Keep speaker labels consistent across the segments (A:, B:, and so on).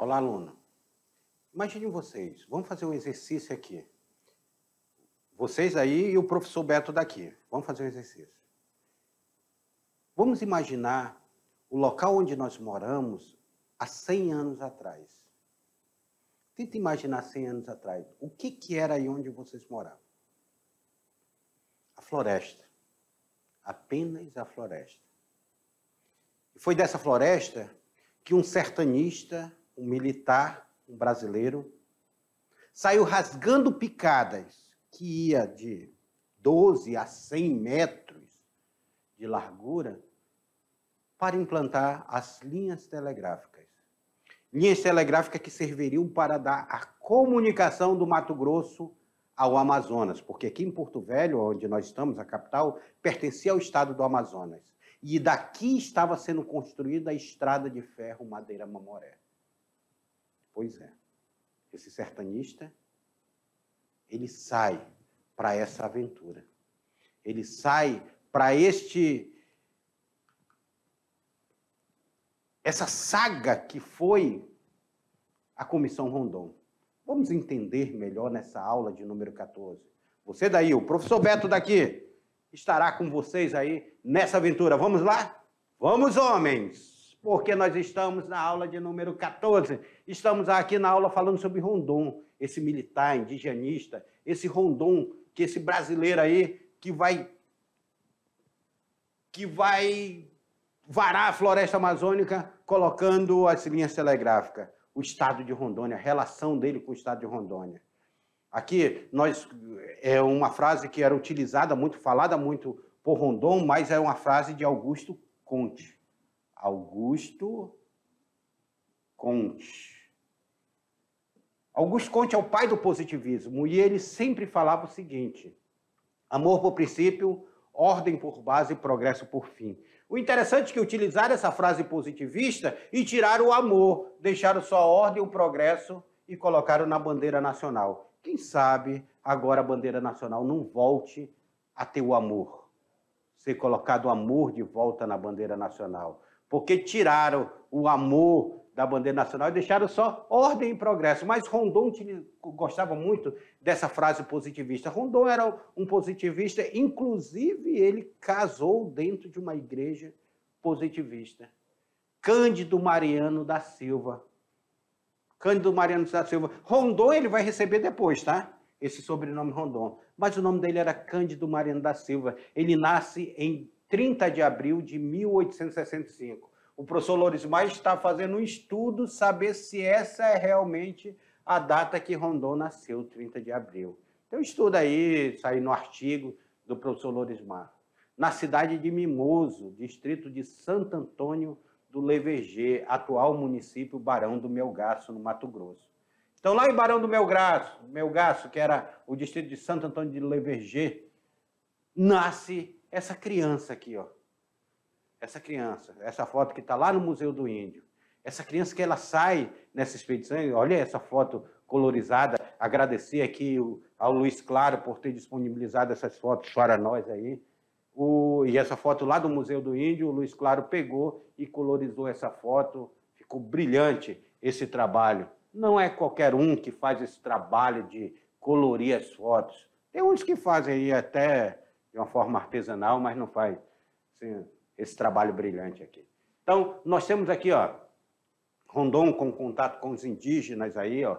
A: Olá, aluno. Imaginem vocês, vamos fazer um exercício aqui. Vocês aí e o professor Beto daqui. Vamos fazer um exercício. Vamos imaginar o local onde nós moramos há 100 anos atrás. Tenta imaginar 100 anos atrás. O que era aí onde vocês moravam? A floresta. Apenas a floresta. E foi dessa floresta que um sertanista, um militar, um brasileiro, saiu rasgando picadas que ia de 12 a 100 metros de largura para implantar as linhas telegráficas. Linhas telegráficas que serviriam para dar a comunicação do Mato Grosso ao Amazonas, porque aqui em Porto Velho, onde nós estamos, a capital, pertencia ao estado do Amazonas. E daqui estava sendo construída a estrada de ferro Madeira-Mamoré. Pois é, esse sertanista, ele sai para essa aventura. Ele sai para essa saga que foi a Comissão Rondon. Vamos entender melhor nessa aula de número 14. Você daí, o professor Beto daqui, estará com vocês aí nessa aventura. Vamos lá? Vamos, homens! Porque nós estamos na aula de número 14. Estamos aqui na aula falando sobre Rondon, esse militar indigenista, esse Rondon, que esse brasileiro aí que vai varar a floresta amazônica colocando as linhas telegráficas. O estado de Rondônia, a relação dele com o estado de Rondônia. Aqui, é uma frase que era utilizada muito, falada muito por Rondon, mas é uma frase de Augusto Comte. Augusto Comte. Augusto Comte é o pai do positivismo e ele sempre falava o seguinte: amor por princípio, ordem por base e progresso por fim. O interessante é que utilizaram essa frase positivista e tiraram o amor, deixaram só a ordem e o progresso e colocaram na bandeira nacional. Quem sabe agora a bandeira nacional não volte a ter o amor, ser colocado o amor de volta na bandeira nacional. Porque tiraram o amor da bandeira nacional e deixaram só ordem e progresso. Mas Rondon gostava muito dessa frase positivista. Rondon era um positivista, inclusive ele casou dentro de uma igreja positivista. Cândido Mariano da Silva. Cândido Mariano da Silva. Rondon ele vai receber depois, tá? Esse sobrenome Rondon. Mas o nome dele era Cândido Mariano da Silva. Ele nasce em 30 de abril de 1865. O professor Lorismar está fazendo um estudo, saber se essa é realmente a data que Rondon nasceu, 30 de abril. Então, estuda aí, sai no artigo do professor Lorismar. Na cidade de Mimoso, distrito de Santo Antônio do Leverger, atual município Barão do Melgaço, no Mato Grosso. Então, lá em Barão do Melgaço, que era o distrito de Santo Antônio do Leverger, nasce essa criança aqui, ó. Essa criança, essa foto que está lá no Museu do Índio. Essa criança que ela sai nessa expedição, olha essa foto colorizada, agradecer aqui ao Luiz Claro por ter disponibilizado essas fotos para nós aí. E essa foto lá do Museu do Índio, o Luiz Claro pegou e colorizou essa foto, ficou brilhante esse trabalho. Não é qualquer um que faz esse trabalho de colorir as fotos. Tem uns que fazem aí até de uma forma artesanal, mas não faz assim, esse trabalho brilhante aqui. Então, nós temos aqui, ó, Rondon com contato com os indígenas aí, ó,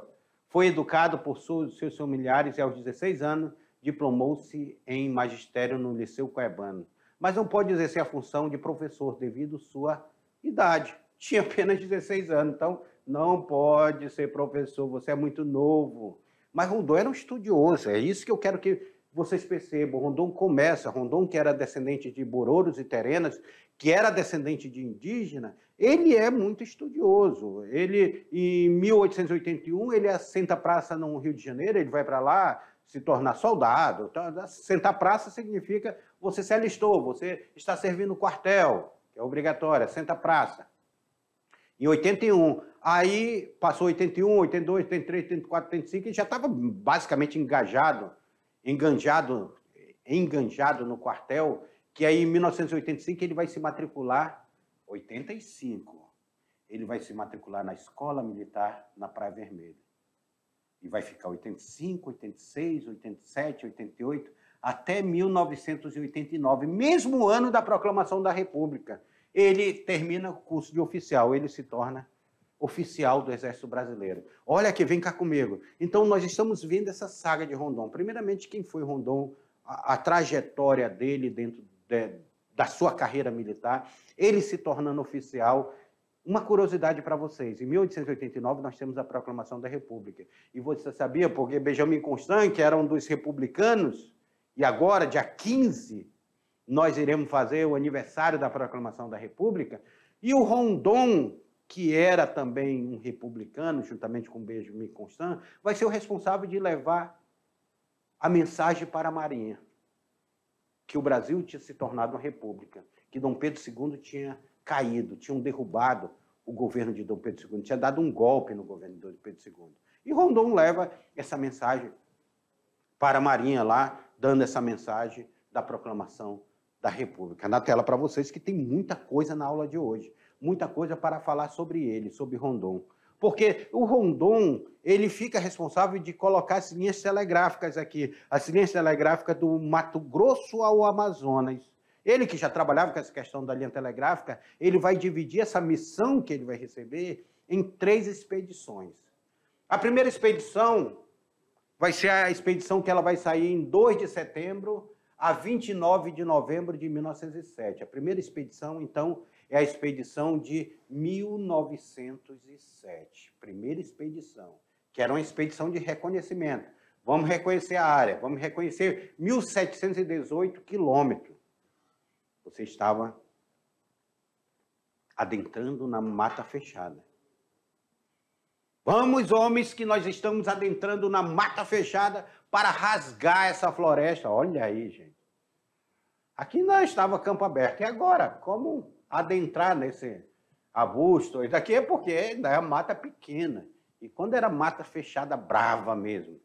A: foi educado por seus familiares e aos 16 anos diplomou-se em magistério no Liceu Cuiabano, mas não pode exercer a função de professor devido à sua idade. Tinha apenas 16 anos, então não pode ser professor, você é muito novo. Mas Rondon era um estudioso, é isso que eu quero que vocês percebam. Rondon que era descendente de Bororos e Terenas, que era descendente de indígena, ele é muito estudioso. Ele, em 1881, ele assenta praça no Rio de Janeiro, ele vai para lá se tornar soldado. Então, sentar praça significa você se alistou, você está servindo o quartel, que é obrigatório, assenta praça. Em 81, aí passou 81, 82, 83, 84, 85, e já estava basicamente enganjado no quartel, que aí em 1985 ele vai se matricular, 85, ele vai se matricular na Escola Militar na Praia Vermelha. E vai ficar 85, 86, 87, 88, até 1989, mesmo ano da proclamação da República. Ele termina o curso de oficial, ele se torna oficial do Exército Brasileiro. Olha aqui, vem cá comigo. Então, nós estamos vendo essa saga de Rondon. Primeiramente, quem foi Rondon, a trajetória dele dentro da sua carreira militar, ele se tornando oficial. Uma curiosidade para vocês, em 1889 nós temos a proclamação da República. E você sabia, porque Benjamin Constant, que era um dos republicanos, e agora, dia 15, nós iremos fazer o aniversário da proclamação da República, e o Rondon, que era também um republicano, juntamente com Benjamin Constant, vai ser o responsável de levar a mensagem para a Marinha, que o Brasil tinha se tornado uma república, que Dom Pedro II tinha caído, tinham derrubado o governo de Dom Pedro II, tinha dado um golpe no governo de Dom Pedro II. E Rondon leva essa mensagem para a Marinha lá, dando essa mensagem da proclamação da República. Na tela para vocês, que tem muita coisa na aula de hoje, muita coisa para falar sobre ele, sobre Rondon. Porque o Rondon, ele fica responsável de colocar as linhas telegráficas aqui, as linhas telegráficas do Mato Grosso ao Amazonas. Ele que já trabalhava com essa questão da linha telegráfica, ele vai dividir essa missão que ele vai receber em 3 expedições. A primeira expedição vai ser a expedição que ela vai sair em 2 de setembro a 29 de novembro de 1907. A primeira expedição, então, é a expedição de 1907. Primeira expedição, que era uma expedição de reconhecimento. Vamos reconhecer a área, vamos reconhecer 1.718 quilômetros. Você estava adentrando na mata fechada. Vamos, homens, que nós estamos adentrando na mata fechada para rasgar essa floresta. Olha aí, gente. Aqui não estava campo aberto. E agora, como adentrar nesse arbusto? Isso aqui é porque ainda é mata pequena. E quando era mata fechada, brava mesmo.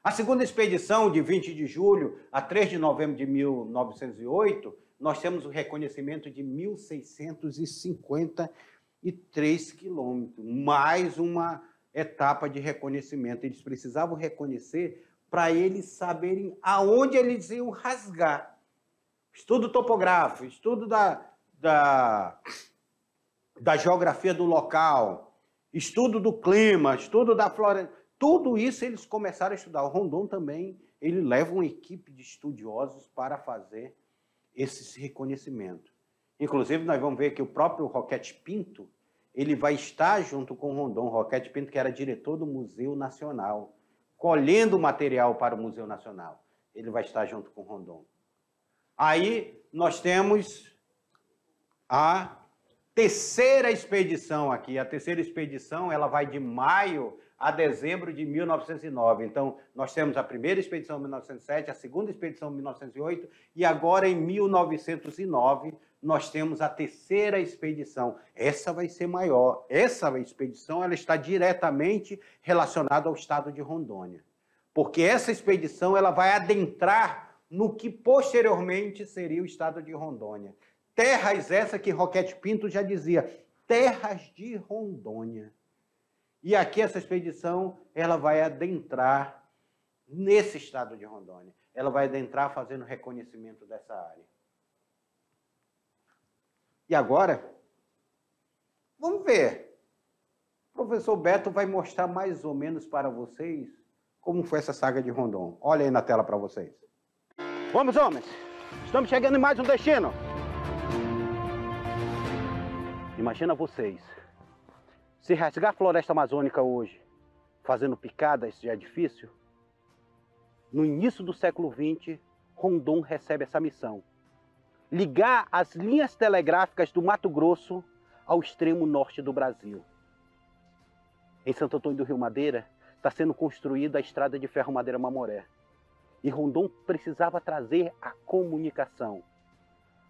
A: A segunda expedição, de 20 de julho a 3 de novembro de 1908, nós temos o reconhecimento de 1.653 quilômetros, mais uma etapa de reconhecimento. Eles precisavam reconhecer para eles saberem aonde eles iam rasgar. Estudo topográfico, estudo da geografia do local, estudo do clima, estudo da floresta. Tudo isso eles começaram a estudar. O Rondon também, ele leva uma equipe de estudiosos para fazer esse reconhecimento. Inclusive, nós vamos ver que o próprio Roquete Pinto, ele vai estar junto com o Rondon. Roquete Pinto, que era diretor do Museu Nacional, colhendo material para o Museu Nacional. Ele vai estar junto com o Rondon. Aí, nós temos a terceira expedição aqui. A terceira expedição, ela vai de maio a dezembro de 1909. Então, nós temos a primeira expedição em 1907, a segunda expedição em 1908, e agora, em 1909, nós temos a terceira expedição. Essa vai ser maior. Essa expedição ela está diretamente relacionada ao estado de Rondônia, porque essa expedição ela vai adentrar no que posteriormente seria o estado de Rondônia. Terras essa que Roquete Pinto já dizia, terras de Rondônia. E aqui essa expedição, ela vai adentrar nesse estado de Rondônia. Ela vai adentrar fazendo reconhecimento dessa área. E agora, vamos ver. O professor Beto vai mostrar mais ou menos para vocês como foi essa saga de Rondon. Olha aí na tela para vocês. Vamos, homens. Estamos chegando em mais um destino. Imagina vocês. Se rasgar a floresta amazônica hoje, fazendo picadas já é difícil, no início do século XX, Rondon recebe essa missão. Ligar as linhas telegráficas do Mato Grosso ao extremo norte do Brasil. Em Santo Antônio do Rio Madeira, está sendo construída a estrada de ferro Madeira Mamoré. E Rondon precisava trazer a comunicação.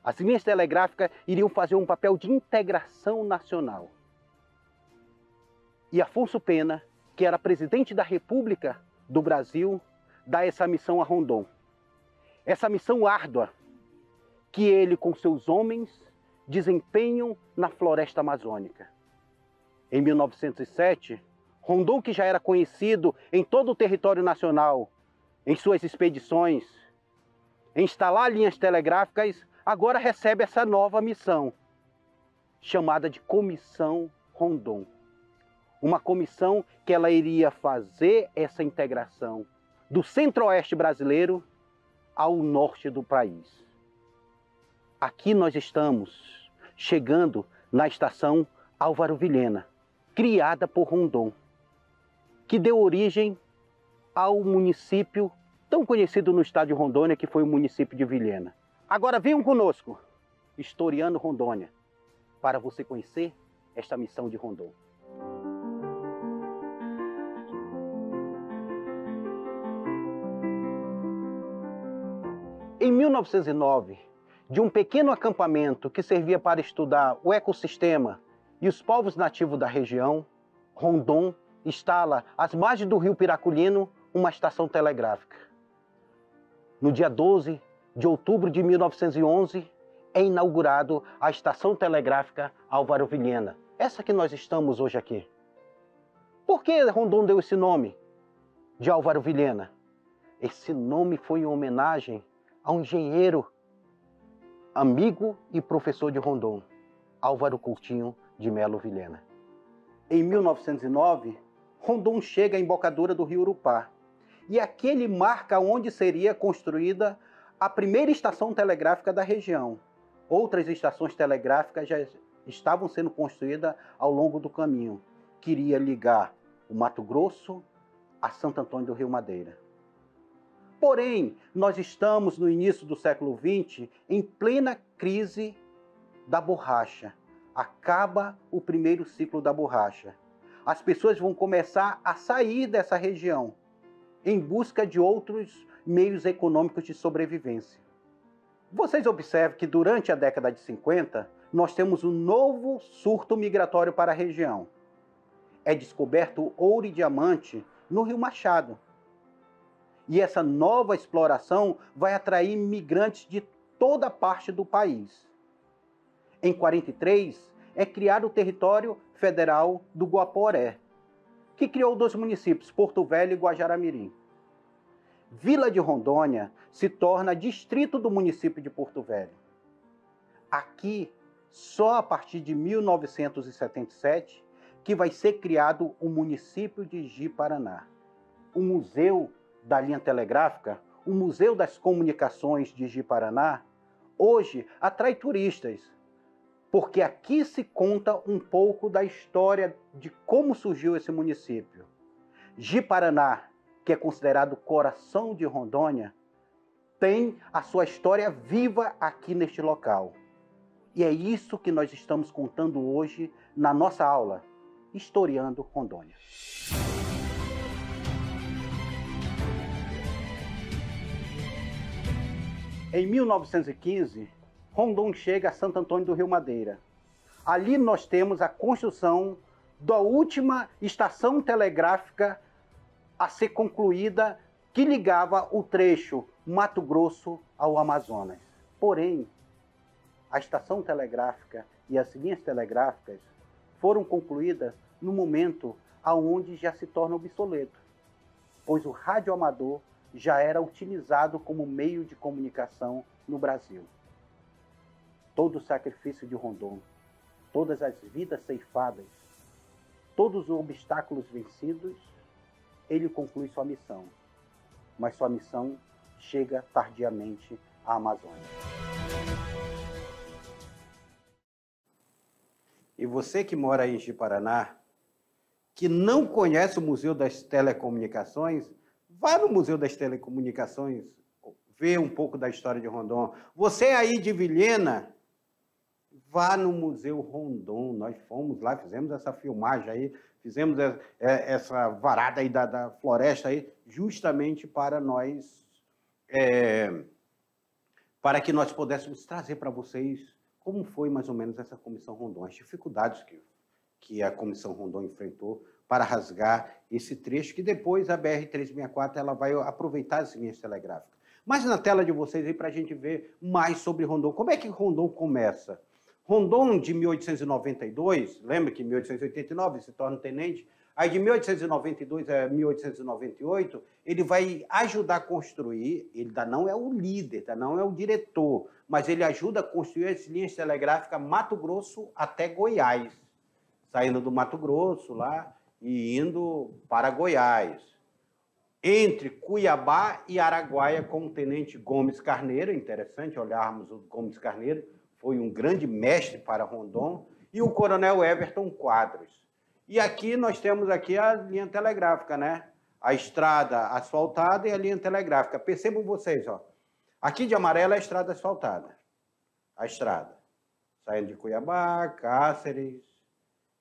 A: As linhas telegráficas iriam fazer um papel de integração nacional. E Afonso Pena, que era presidente da República do Brasil, dá essa missão a Rondon. Essa missão árdua que ele com seus homens desempenham na floresta amazônica. Em 1907, Rondon, que já era conhecido em todo o território nacional, em suas expedições, em instalar linhas telegráficas, agora recebe essa nova missão, chamada de Comissão Rondon. Uma comissão que ela iria fazer essa integração do centro-oeste brasileiro ao norte do país. Aqui nós estamos chegando na estação Álvaro Vilhena, criada por Rondon, que deu origem ao município tão conhecido no estado de Rondônia, que foi o município de Vilhena. Agora venham conosco, historiando Rondônia, para você conhecer esta missão de Rondon. Em 1909, de um pequeno acampamento que servia para estudar o ecossistema e os povos nativos da região, Rondon instala às margens do rio Piraculino uma estação telegráfica. No dia 12 de outubro de 1911, é inaugurado a Estação Telegráfica Álvaro Vilhena, essa que nós estamos hoje aqui. Por que Rondon deu esse nome de Álvaro Vilhena? Esse nome foi em homenagem a um engenheiro, amigo e professor de Rondon, Álvaro Coutinho de Melo Vilhena. Em 1909, Rondon chega à embocadura do rio Urupá, e aqui ele marca onde seria construída a primeira estação telegráfica da região. Outras estações telegráficas já estavam sendo construídas ao longo do caminho, que iria ligar o Mato Grosso a Santo Antônio do Rio Madeira. Porém, nós estamos no início do século XX em plena crise da borracha. Acaba o primeiro ciclo da borracha. As pessoas vão começar a sair dessa região em busca de outros meios econômicos de sobrevivência. Vocês observam que durante a década de 50, nós temos um novo surto migratório para a região. É descoberto ouro e diamante no Rio Machado. E essa nova exploração vai atrair migrantes de toda parte do país. Em 43, é criado o território federal do Guaporé, que criou 2 municípios, Porto Velho e Guajará-Mirim. Vila de Rondônia se torna distrito do município de Porto Velho. Aqui, só a partir de 1977, que vai ser criado o município de Ji-Paraná. O Museu da Linha Telegráfica, o Museu das Comunicações de Ji-Paraná, hoje atrai turistas, porque aqui se conta um pouco da história de como surgiu esse município. Ji-Paraná, que é considerado o coração de Rondônia, tem a sua história viva aqui neste local. E é isso que nós estamos contando hoje na nossa aula, Historiando Rondônia. Em 1915, Rondon chega a Santo Antônio do Rio Madeira. Ali nós temos a construção da última estação telegráfica a ser concluída, que ligava o trecho Mato Grosso ao Amazonas. Porém, a estação telegráfica e as linhas telegráficas foram concluídas no momento aonde já se torna obsoleto, pois o rádio amador já era utilizado como meio de comunicação no Brasil. Todo o sacrifício de Rondon, todas as vidas ceifadas, todos os obstáculos vencidos, ele conclui sua missão. Mas sua missão chega tardiamente à Amazônia. E você que mora aí em Ji-Paraná, que não conhece o Museu das Telecomunicações, vá no Museu das Telecomunicações, ver um pouco da história de Rondon. Você aí de Vilhena, vá no Museu Rondon. Nós fomos lá, fizemos essa filmagem aí, fizemos essa varada aí da floresta aí, justamente para nós, para que nós pudéssemos trazer para vocês como foi mais ou menos essa Comissão Rondon, as dificuldades que a Comissão Rondon enfrentou para rasgar esse trecho, que depois a BR-364 ela vai aproveitar as linhas telegráficas. Mas na tela de vocês aí para a gente ver mais sobre Rondon. Como é que Rondon começa? Rondon, de 1892, lembra que em 1889 se torna tenente, aí de 1892 a 1898, ele vai ajudar a construir, ele ainda não é o líder, ainda não é o diretor, mas ele ajuda a construir as linhas telegráficas Mato Grosso até Goiás, saindo do Mato Grosso lá e indo para Goiás. Entre Cuiabá e Araguaia, com o tenente Gomes Carneiro, interessante olharmos o Gomes Carneiro, foi um grande mestre para Rondon, e o coronel Everton Quadros. E aqui nós temos aqui a linha telegráfica, né? A estrada asfaltada e a linha telegráfica. Percebam vocês, ó. Aqui de amarelo é a estrada asfaltada. A estrada. Saindo de Cuiabá, Cáceres,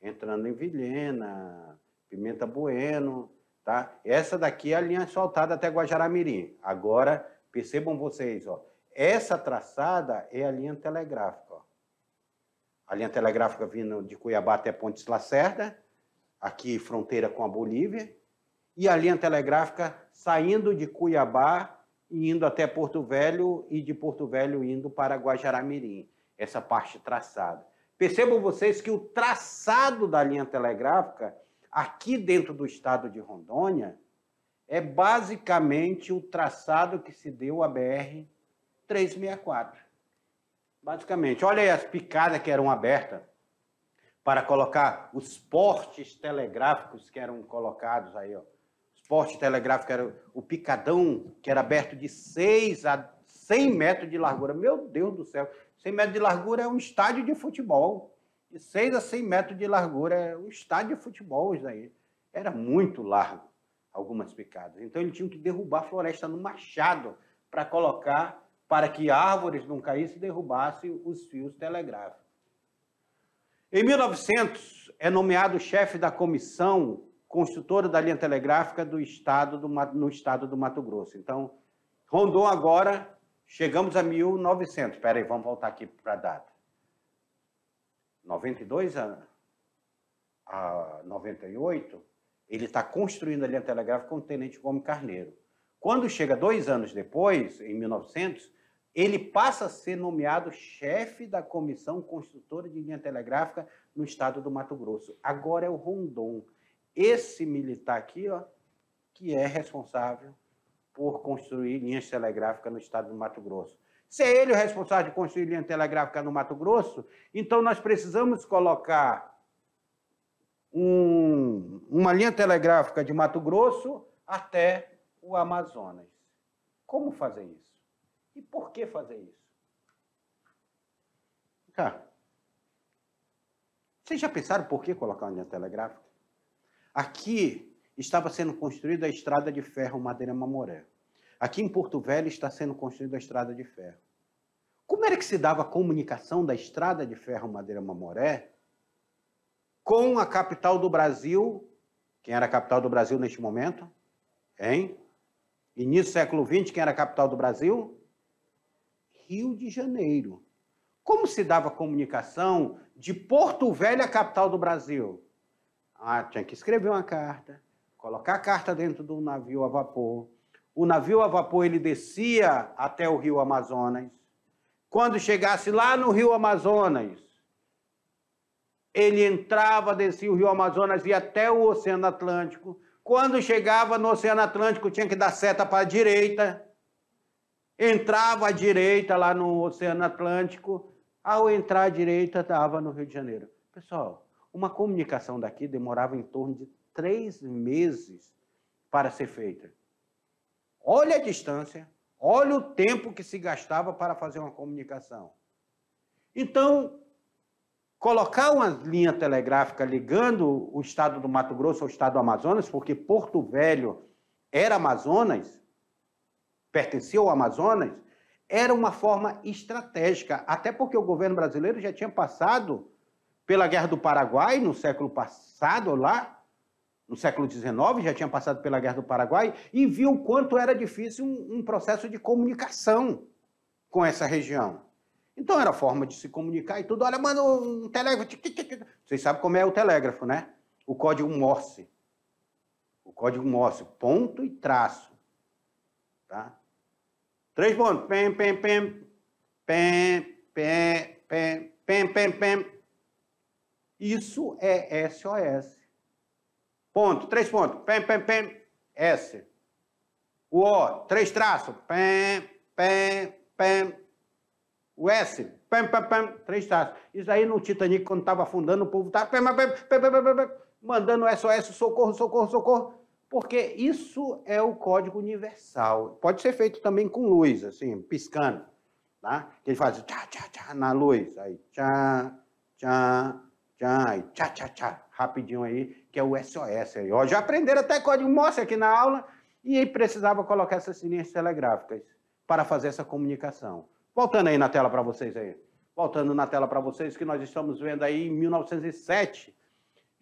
A: entrando em Vilhena, Pimenta Bueno, tá? Essa daqui é a linha asfaltada até Guajará-Mirim. Agora, percebam vocês, ó. Essa traçada é a linha telegráfica. Ó. A linha telegráfica vindo de Cuiabá até Pontes Lacerda, aqui fronteira com a Bolívia, e a linha telegráfica saindo de Cuiabá e indo até Porto Velho, e de Porto Velho indo para Guajará-Mirim. Essa parte traçada. Percebam vocês que o traçado da linha telegráfica, aqui dentro do estado de Rondônia, é basicamente o traçado que se deu à BR-364. Basicamente, olha aí as picadas que eram abertas para colocar os postes telegráficos que eram colocados aí, ó. Os postes telegráficos eram o picadão, que era aberto de 6 a 100 metros de largura. Meu Deus do céu, 100 metros de largura é um estádio de futebol. De 6 a 100 metros de largura é um estádio de futebol, isso aí. Era muito largo, algumas picadas. Então, ele tinha que derrubar a floresta no machado para colocar, para que árvores não caíssem e derrubassem os fios telegráficos. Em 1900, é nomeado chefe da comissão construtora da linha telegráfica no estado do Mato Grosso. Então, Rondon agora, chegamos a 1900. Espera aí, vamos voltar aqui para a data. 92 a 98, ele está construindo a linha telegráfica com o tenente Gomes Carneiro. Quando chega 2 anos depois, em 1900, ele passa a ser nomeado chefe da comissão construtora de linha telegráfica no estado do Mato Grosso. Agora é o Rondon. Esse militar aqui, ó, que é responsável por construir linhas telegráficas no estado do Mato Grosso. Se é ele o responsável de construir linha telegráfica no Mato Grosso, então nós precisamos colocar uma linha telegráfica de Mato Grosso até o Amazonas. Como fazer isso? E por que fazer isso? Cara, vocês já pensaram por que colocar uma linha telegráfica? Aqui estava sendo construída a estrada de ferro Madeira-Mamoré. Aqui em Porto Velho está sendo construída a estrada de ferro. Como era que se dava a comunicação da estrada de ferro Madeira-Mamoré com a capital do Brasil? Quem era a capital do Brasil neste momento? Hein? Início do século XX, quem era a capital do Brasil? Rio de Janeiro. Como se dava a comunicação de Porto Velho à capital do Brasil? Tinha que escrever uma carta, colocar a carta dentro do navio a vapor. O navio a vapor ele descia até o rio Amazonas. Quando chegasse lá no rio Amazonas, ele entrava, descia o rio Amazonas e ia até o Oceano Atlântico. Quando chegava no Oceano Atlântico, tinha que dar seta para a direita. Entrava à direita lá no Oceano Atlântico. Ao entrar à direita, estava no Rio de Janeiro. Pessoal, uma comunicação daqui demorava em torno de 3 meses para ser feita. Olha a distância, olha o tempo que se gastava para fazer uma comunicação. Então, colocar uma linha telegráfica ligando o estado do Mato Grosso ao estado do Amazonas, porque Porto Velho era Amazonas, pertencia ao Amazonas, era uma forma estratégica, até porque o governo brasileiro já tinha passado pela Guerra do Paraguai no século passado, lá, no século XIX, já tinha passado pela Guerra do Paraguai, e viu o quanto era difícil um processo de comunicação com essa região. Então, era a forma de se comunicar e tudo. Olha, manda um telégrafo. Vocês sabem como é o telégrafo, né? O código Morse. O código Morse, ponto e traço. Tá? 3 pontos. Pem, pem, pem, pem, pem, pem, Pem, pem, pem. Isso é SOS. Ponto, 3 pontos. Pem, pem, pem. S. O O, 3 traços. Pem, pem, pem. O S. Pem, pem, pem. 3 traços. Isso aí no Titanic, quando estava afundando, o povo estava mandando SOS, socorro, socorro, socorro. Porque isso é o código universal. Pode ser feito também com luz, assim, piscando. Tá? Ele faz tchá, tchá, tchá na luz. Aí tchá, tchá, tchá, e tchá, tchá, tchá. Rapidinho aí, que é o SOS. Aí. Ó, já aprenderam até código Morse aqui na aula. E aí precisava colocar essas linhas telegráficas para fazer essa comunicação. Voltando aí na tela para vocês aí. Voltando na tela para vocês, que nós estamos vendo aí em 1907.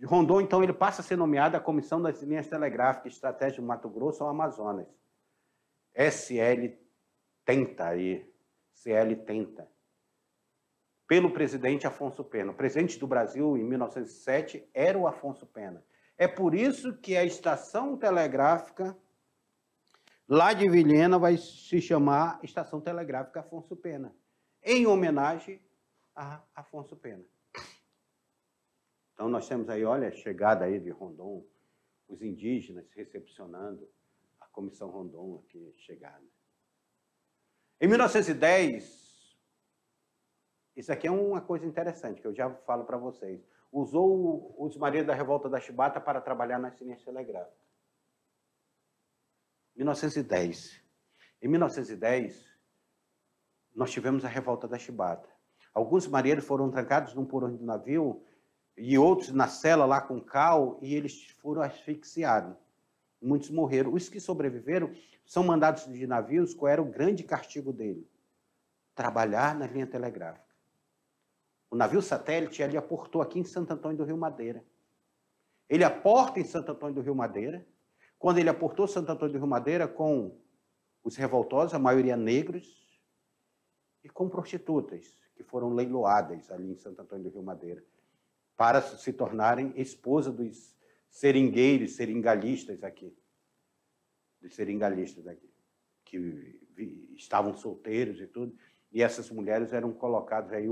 A: Rondon, então, ele passa a ser nomeado a Comissão das Linhas Telegráficas Estratégia do Mato Grosso ao Amazonas. SL tenta aí. CL tenta. Pelo presidente Afonso Pena. O presidente do Brasil, em 1907, era o Afonso Pena. É por isso que a estação telegráfica lá de Vilhena vai se chamar Estação Telegráfica Afonso Pena, em homenagem a Afonso Pena. Então, nós temos aí, olha, a chegada aí de Rondon, os indígenas recepcionando a Comissão Rondon aqui, chegada. Em 1910, isso aqui é uma coisa interessante, que eu já falo para vocês. Usou os marinheiros da Revolta da Chibata para trabalhar nas linhas telegráficas. 1910. Em 1910, nós tivemos a Revolta da Chibata. Alguns marinheiros foram trancados num porão do navio e outros na cela lá com cal, e eles foram asfixiados. Muitos morreram. Os que sobreviveram são mandados de navios. Qual era o grande castigo dele? Trabalhar na linha telegráfica. O navio satélite, ele aportou aqui em Santo Antônio do Rio Madeira. Ele aporta em Santo Antônio do Rio Madeira. Quando ele aportou Santo Antônio do Rio Madeira com os revoltosos, a maioria negros, e com prostitutas, que foram leiloadas ali em Santo Antônio do Rio Madeira, para se tornarem esposa dos seringueiros, seringalistas aqui. Dos seringalhistas aqui, que estavam solteiros e tudo. E essas mulheres eram colocadas aí.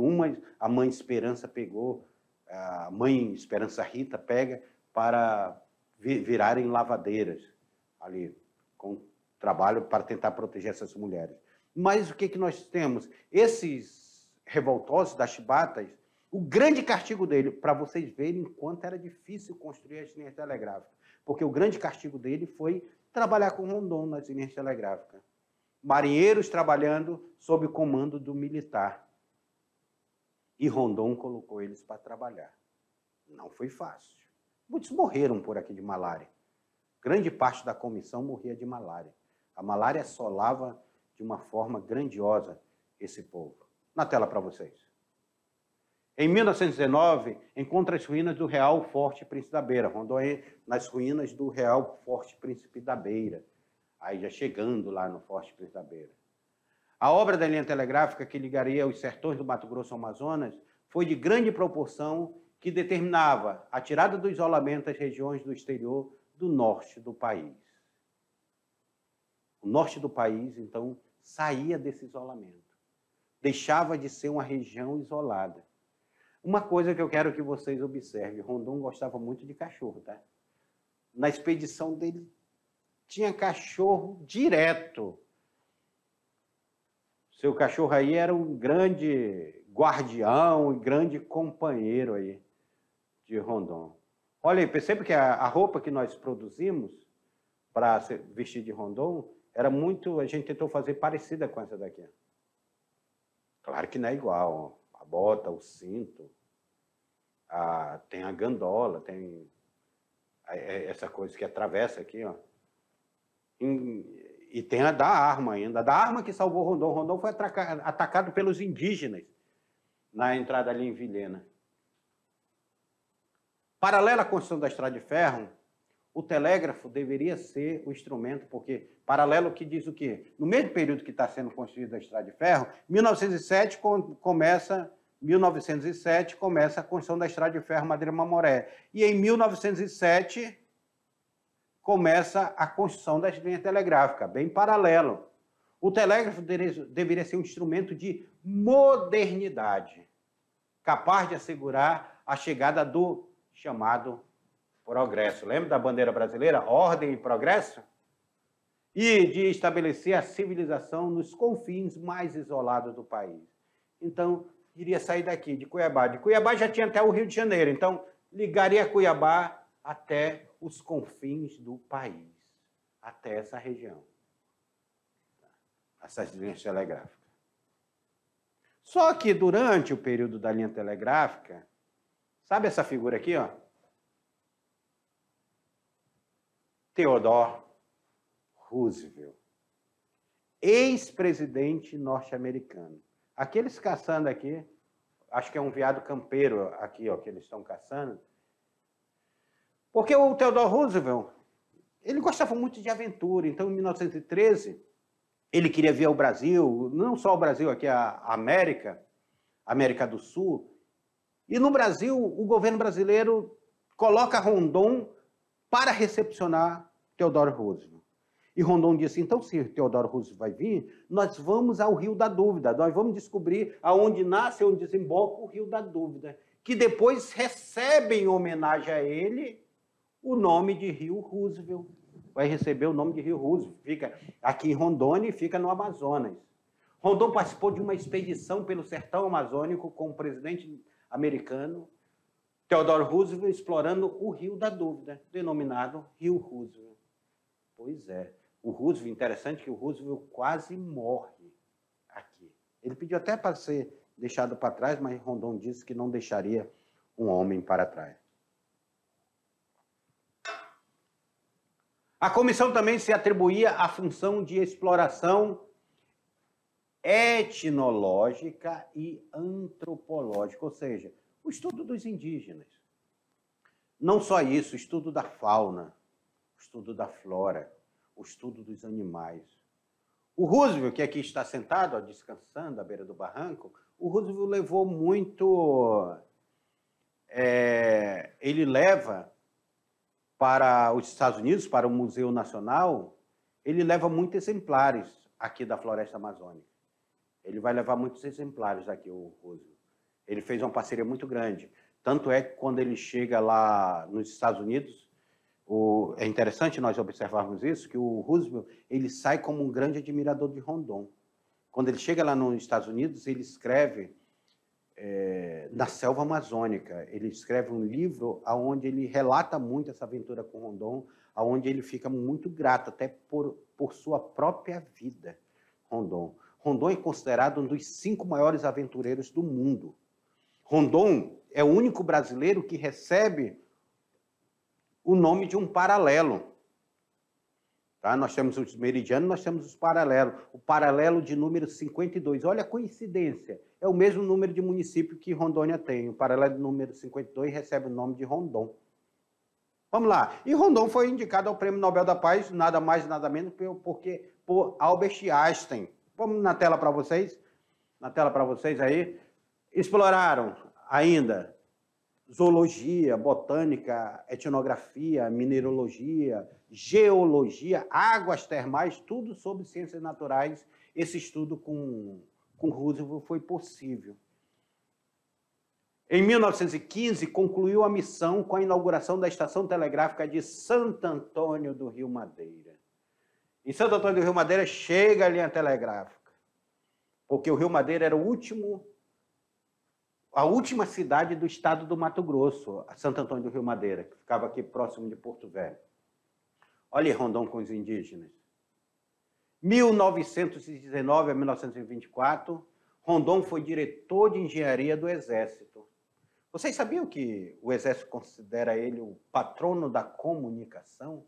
A: A mãe Esperança pegou, a mãe Esperança Rita pega para virarem lavadeiras ali, com trabalho para tentar proteger essas mulheres. Mas o que nós temos? Esses revoltosos das chibatas, o grande castigo dele, para vocês verem quanto era difícil construir as linhas telegráficas, porque o grande castigo dele foi trabalhar com Rondon nas linhas telegráficas. Marinheiros trabalhando sob o comando do militar. E Rondon colocou eles para trabalhar. Não foi fácil. Muitos morreram por aqui de malária. Grande parte da comissão morria de malária. A malária assolava de uma forma grandiosa esse povo. Na tela para vocês. Em 1919, encontra as ruínas do Real Forte Príncipe da Beira. Rondon nas ruínas do Real Forte Príncipe da Beira. Aí já chegando lá no Forte Príncipe da Beira. A obra da linha telegráfica que ligaria os sertões do Mato Grosso ao Amazonas foi de grande proporção, que determinava a tirada do isolamento das regiões do exterior do norte do país. O norte do país, então, saía desse isolamento. Deixava de ser uma região isolada. Uma coisa que eu quero que vocês observem, Rondon gostava muito de cachorro, tá? Na expedição dele, tinha cachorro direto. Seu cachorro aí era um grande guardião e grande companheiro aí de Rondon. Olha aí, percebe que a roupa que nós produzimos para vestir de Rondon era muito, a gente tentou fazer parecida com essa daqui. Claro que não é igual, a bota, o cinto, tem a gandola, tem essa coisa que atravessa aqui, ó. E tem a da arma ainda. A da arma que salvou Rondon. Rondon foi atacado pelos indígenas na entrada ali em Vilhena. Paralela à construção da estrada de ferro, o telégrafo deveria ser o instrumento, porque paralelo que diz o quê? No mesmo período que está sendo construída a estrada de ferro, 1907 começa a construção da estrada de ferro Madeira-Mamoré. E em 1907 começa a construção das linhas telegráficas, bem paralelo. O telégrafo deveria ser um instrumento de modernidade. capaz de assegurar a chegada do chamado progresso. Lembra da bandeira brasileira? Ordem e progresso? E de estabelecer a civilização nos confins mais isolados do país. Então, iria sair daqui, de Cuiabá. De Cuiabá já tinha até o Rio de Janeiro, então ligaria Cuiabá até os confins do país, até essa região, essas linhas telegráficas. Só que durante o período da linha telegráfica, sabe essa figura aqui, ó? Theodore Roosevelt, ex-presidente norte-americano. Aqueles caçando aqui, acho que é um veado campeiro aqui, ó, que eles estão caçando. Porque o Theodore Roosevelt, ele gostava muito de aventura. Então, em 1913, ele queria vir ao Brasil, não só o Brasil, aqui a América do Sul. E no Brasil, o governo brasileiro coloca Rondon para recepcionar Theodore Roosevelt. E Rondon disse, então, se Theodore Roosevelt vai vir, nós vamos ao Rio da Dúvida, nós vamos descobrir aonde nasce, onde desemboca o Rio da Dúvida, que depois recebe em homenagem a ele o nome de Rio Roosevelt. Vai receber o nome de Rio Roosevelt. Fica aqui em Rondônia e fica no Amazonas. Rondon participou de uma expedição pelo sertão amazônico com o presidente americano Theodore Roosevelt explorando o Rio da Dúvida, denominado Rio Roosevelt. Pois é. O Roosevelt, interessante que o Roosevelt quase morre aqui. Ele pediu até para ser deixado para trás, mas Rondon disse que não deixaria um homem para trás. A comissão também se atribuía a função de exploração etnológica e antropológica, ou seja, o estudo dos indígenas. Não só isso, o estudo da fauna, o estudo da flora, o estudo dos animais. O Roosevelt, que aqui está sentado, ó, descansando à beira do barranco, o Roosevelt levou muito... ele leva para os Estados Unidos, para o Museu Nacional, ele leva muitos exemplares aqui da floresta amazônica. Ele vai levar muitos exemplares aqui, o Roosevelt. Ele fez uma parceria muito grande. Tanto é que quando ele chega lá nos Estados Unidos, é interessante nós observarmos isso, que o Roosevelt ele sai como um grande admirador de Rondon. Quando ele chega lá nos Estados Unidos, ele escreve da selva amazônica. Ele escreve um livro onde ele relata muito essa aventura com Rondon, onde ele fica muito grato, até por sua própria vida, Rondon. Rondon é considerado um dos 5 maiores aventureiros do mundo. Rondon é o único brasileiro que recebe o nome de um paralelo. Tá? Nós temos os meridianos, nós temos os paralelos. O paralelo de número 52. Olha a coincidência. É o mesmo número de município que Rondônia tem. O paralelo de número 52 recebe o nome de Rondon. Vamos lá. E Rondon foi indicado ao Prêmio Nobel da Paz, nada mais, nada menos, por Albert Einstein. Vamos na tela para vocês. Na tela para vocês aí. Exploraram ainda zoologia, botânica, etnografia, mineralogia, geologia, águas termais, tudo sobre ciências naturais. Esse estudo com Roosevelt foi possível. Em 1915, concluiu a missão com a inauguração da Estação Telegráfica de Santo Antônio do Rio Madeira. Em Santo Antônio do Rio Madeira chega a linha telegráfica, porque o Rio Madeira era a última cidade do estado do Mato Grosso, Santo Antônio do Rio Madeira, que ficava aqui próximo de Porto Velho. Olha Rondon com os indígenas. 1919 a 1924, Rondon foi diretor de engenharia do Exército. Vocês sabiam que o Exército considera ele o patrono da comunicação?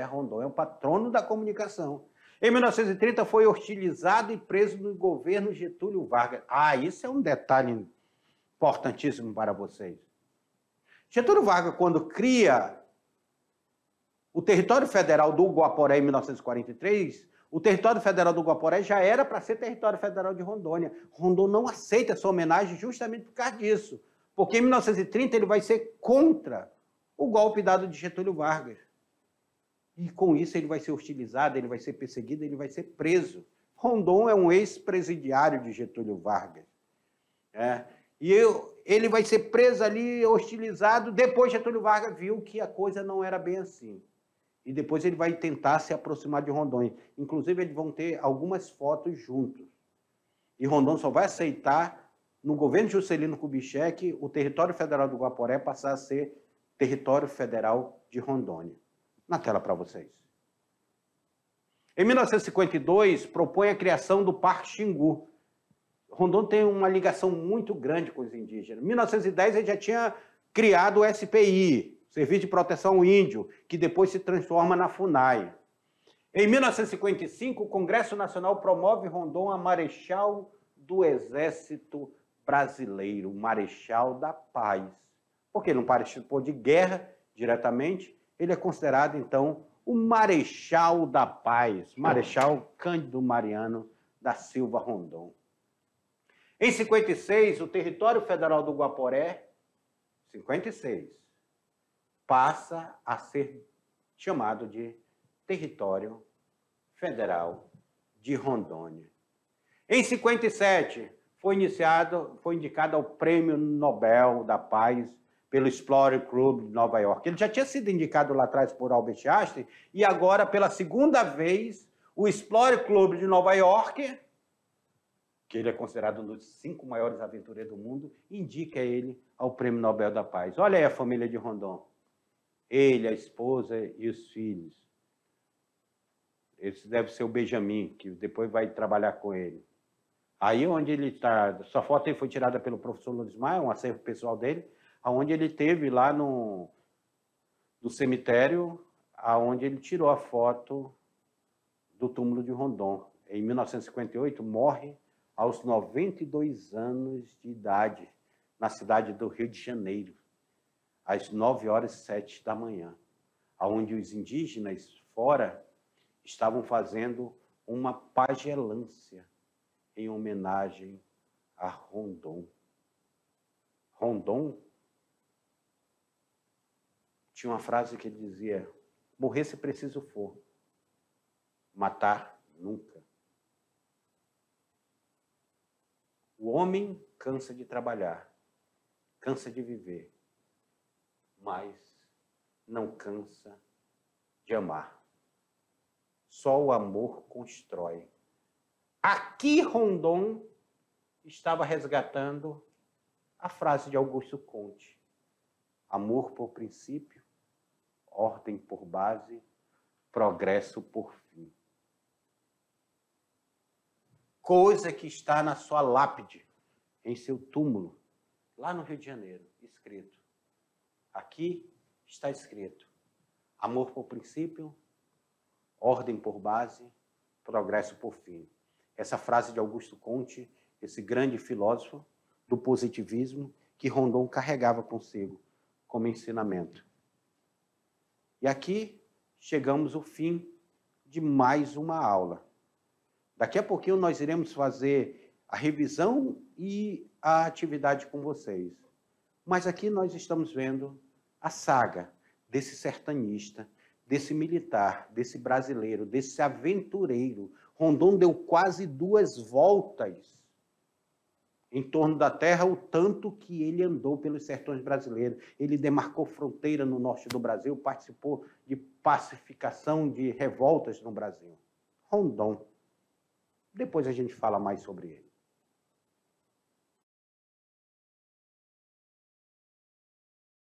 A: Rondon é o patrono da comunicação. Em 1930, foi hostilizado e preso no governo Getúlio Vargas. Isso é um detalhe importantíssimo para vocês. Getúlio Vargas, quando cria o território federal do Guaporé em 1943, o território federal do Guaporé já era para ser território federal de Rondônia. Rondon não aceita essa homenagem justamente por causa disso, porque em 1930 ele vai ser contra o golpe dado de Getúlio Vargas. E com isso ele vai ser hostilizado, ele vai ser perseguido, ele vai ser preso. Rondon é um ex-presidiário de Getúlio Vargas. Ele vai ser preso ali, hostilizado. Depois Getúlio Vargas viu que a coisa não era bem assim. E depois ele vai tentar se aproximar de Rondônia. Inclusive, eles vão ter algumas fotos juntos. E Rondon só vai aceitar, no governo Juscelino Kubitschek, o território federal do Guaporé passar a ser território federal de Rondônia. Na tela para vocês. Em 1952, propõe a criação do Parque Xingu. Rondon tem uma ligação muito grande com os indígenas. Em 1910, ele já tinha criado o SPI, Serviço de Proteção Índio, que depois se transforma na FUNAI. Em 1955, o Congresso Nacional promove Rondon a Marechal do Exército Brasileiro, Marechal da Paz. Porque ele não participou de guerra diretamente, ele é considerado, então, o Marechal da Paz, Marechal Cândido Mariano da Silva Rondon. Em 56, o território federal do Guaporé, 56, passa a ser chamado de Território Federal de Rondônia. Em 57, foi indicado ao Prêmio Nobel da Paz pelo Explorer Club de Nova York. Ele já tinha sido indicado lá atrás por Albert Einstein e agora, pela segunda vez, o Explorer Club de Nova York, que ele é considerado um dos 5 maiores aventureiros do mundo, indica ele ao Prêmio Nobel da Paz. Olha aí a família de Rondon. Ele, a esposa e os filhos. Esse deve ser o Benjamin, que depois vai trabalhar com ele. Aí onde ele está, sua foto aí foi tirada pelo professor Lourdes Maia, um acervo pessoal dele, aonde ele teve lá no cemitério, aonde ele tirou a foto do túmulo de Rondon. Em 1958, morre aos 92 anos de idade, na cidade do Rio de Janeiro, às 9h07 da manhã, aonde os indígenas fora estavam fazendo uma pagelância em homenagem a Rondon. Rondon tinha uma frase que ele dizia: morrer se preciso for, matar nunca. O homem cansa de trabalhar, cansa de viver, mas não cansa de amar. Só o amor constrói. Aqui Rondon estava resgatando a frase de Augusto Conte: amor por princípio, ordem por base, progresso por fim. Coisa que está na sua lápide, em seu túmulo, lá no Rio de Janeiro, escrito. Aqui está escrito: amor por princípio, ordem por base, progresso por fim. Essa frase de Augusto Conte, esse grande filósofo do positivismo que Rondon carregava consigo como ensinamento. E aqui chegamos ao fim de mais uma aula. Daqui a pouquinho nós iremos fazer a revisão e a atividade com vocês. Mas aqui nós estamos vendo a saga desse sertanista, desse militar, desse brasileiro, desse aventureiro. Rondon deu quase 2 voltas em torno da terra, o tanto que ele andou pelos sertões brasileiros. Ele demarcou fronteira no norte do Brasil, participou de pacificação de revoltas no Brasil. Rondon. Depois a gente fala mais sobre ele.